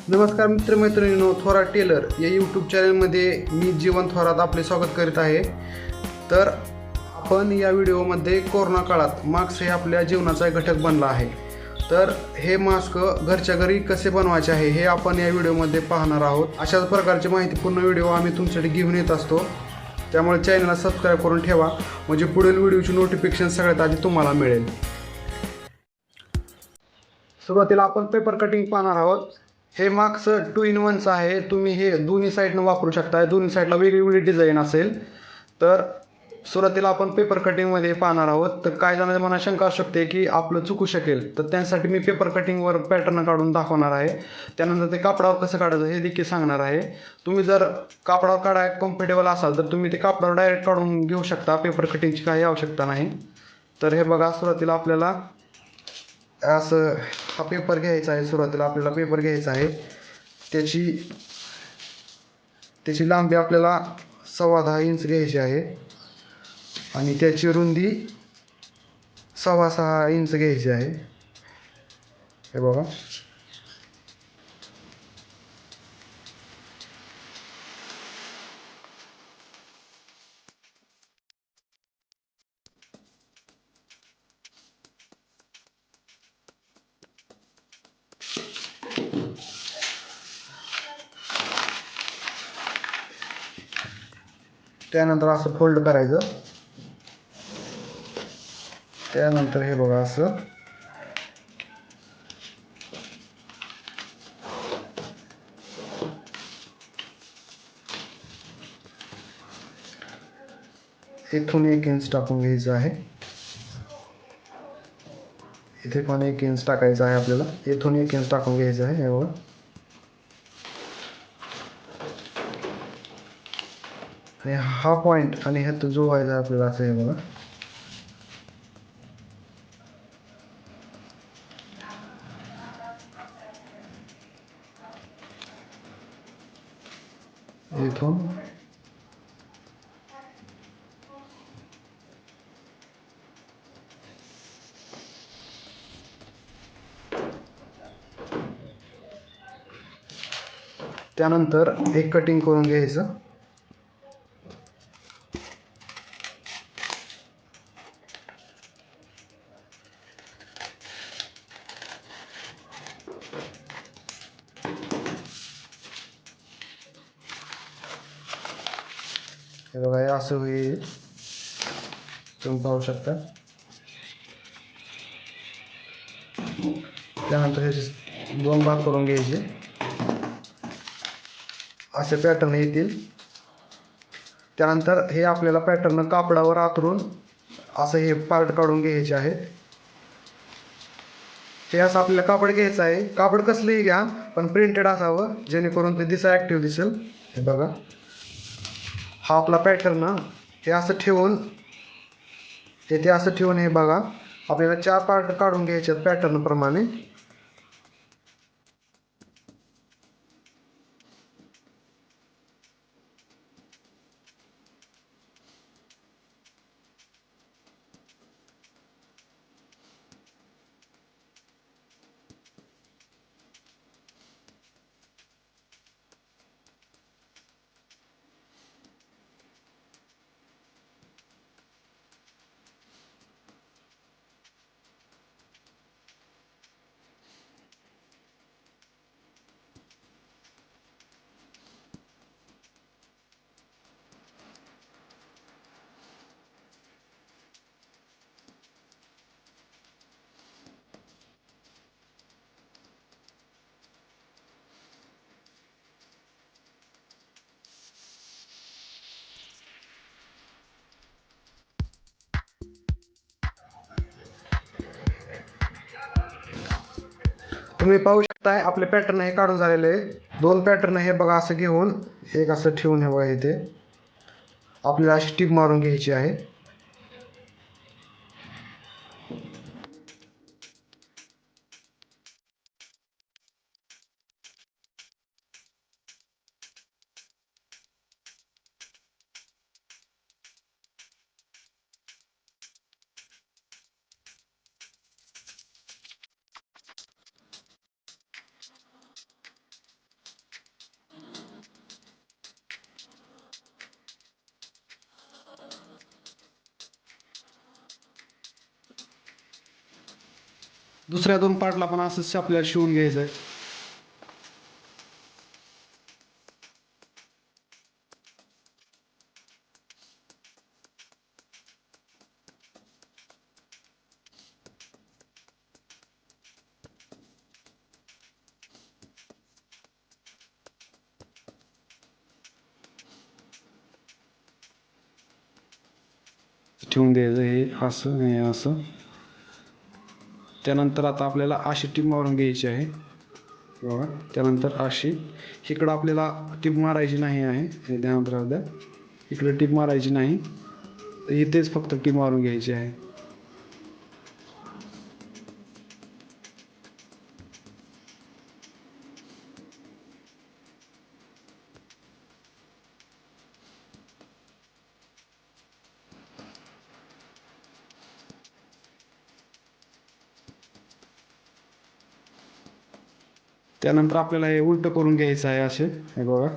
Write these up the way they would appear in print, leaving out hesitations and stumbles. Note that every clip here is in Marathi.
नमस्कार मित्रमैत्रिणींनो, थोरात टेलर या यूट्यूब चॅनलमध्ये मी जीवन थोरात आपले स्वागत करीत आहे. तर आपण या व्हिडिओमध्ये कोरोना काळात मास्क हे आपल्या जीवनाचा एक घटक बनला आहे. तर हे मास्क घरच्या घरी कसे बनवायचे आहे हे आपण या व्हिडिओमध्ये पाहणार आहोत. अशाच प्रकारची माहितीपूर्ण व्हिडिओ आम्ही तुमच्यासाठी घेऊन येत असतो. त्यामुळे चॅनलला सबस्क्राईब करून ठेवा, म्हणजे पुढील व्हिडिओची नोटिफिकेशन सगळ्यात आधी तुम्हाला मिळेल. सुरुवातीला आपण पेपर कटिंग पाहणार आहोत. हे मास्क 2 in 1 आहे. तुम्ही हे दोन्ही साईडनं वापरू शकता. दोन्ही साईडला वेगवेगळी डिझाईन असेल. तर सुरुवातीला आपण पेपर कटिंगमध्ये पाहणार आहोत. तर काय जणांना मनात शंका असू शकते की आपलं चुकू शकेल, तर त्यासाठी मी पेपर कटिंगवर पॅटर्न काढून दाखवणार आहे. त्यानंतर ते कापडावर कसं काढायचं हे देखील सांगणार आहे. तुम्ही जर कापडावर काढाय कम्फर्टेबल असाल तर तुम्ही ते कापडावर डायरेक्ट काढून घेऊ शकता. पेपर कटिंगची काही आवश्यकता नाही. तर हे बघा, सुरुवातीला आपल्याला असं हा पेपर घ्यायचा आहे. सुरुवातीला आपल्याला पेपर घ्यायचा आहे. त्याची त्याची लांबी आपल्याला 10.25 इंच घ्यायची आहे आणि त्याची रुंदी 6.25 इंच घ्यायची आहे. हे बघा, त्यानंतर असं फोल्ड करायचं. त्यानंतर हे बघा, असं इथून 1 इंच टाकून घ्यायचं आहे. इथे पण 1 इंच टाकायचं आहे आपल्याला. इथून 1 इंच टाकून घ्यायचं आहे. हे बघा, आणि हा पॉईंट आणि ह्यात जोडायचा आहे आपल्याला. असं हे बघा, इथून त्यानंतर एक कटिंग करून घ्यायचं. हे बघा, हे असं होईल, तुम्ही पाहू शकता. त्यानंतर ह्याचे 2 भाग करून घ्यायचे. असे पॅटर्न येतील. त्यानंतर हे आपल्याला पॅटर्न कापडावर आतरून असं हे पार्ट काढून घ्यायचे आहेत. हे असं आपल्याला कापड घ्यायचं आहे. कापड कसलंही घ्या, पण प्रिंटेड असावं, जेणेकरून ते ॲक्टिव्ह दिसेल. हे बघा, हा आपला पॅटर्न हे असं ठेवून हे बघा, आपल्याला 4 पार्ट काढून घ्यायचे आहेत पॅटर्न प्रमाणे. तुम्ही पाहू शकताय आपले पॅटर्न हे काढून झालेले आहे. 2 पॅटर्न हे बघा, असं घेऊन एक असं ठेवून हे बघा, इथे आपल्याला अशी टीप मारून घ्यायची आहे. दुसऱ्या 2 पार्टला पण असंच आपल्याला शिवून घ्यायचं आहे. ठेवून द्यायचं हे असं हे असं. त्यानंतर आता आपल्याला अशी टीप मारून घ्यायची आहे बघा. त्यानंतर अशी इकडं आपल्याला टीप मारायची नाही आहे, हे ध्यानात राहू द्या. इकडे टीप मारायची नाही, इथेच फक्त टीप मारून घ्यायची आहे. त्यानंतर आपल्याला हे उलटं करून घ्यायचं आहे असे, हे बघा.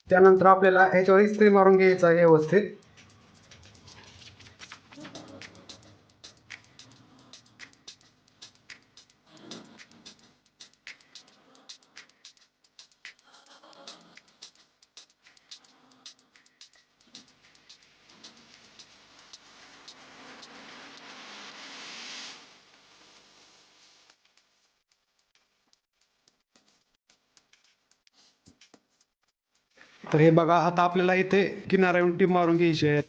त्यानंतर आपल्याला ह्याच्यावर इस्त्री मारून घ्यायचं आहे व्यवस्थित. तर हे बघा, आता आपल्याला इथे किनाऱ्यावरून टीप मारून घ्यायची आहे.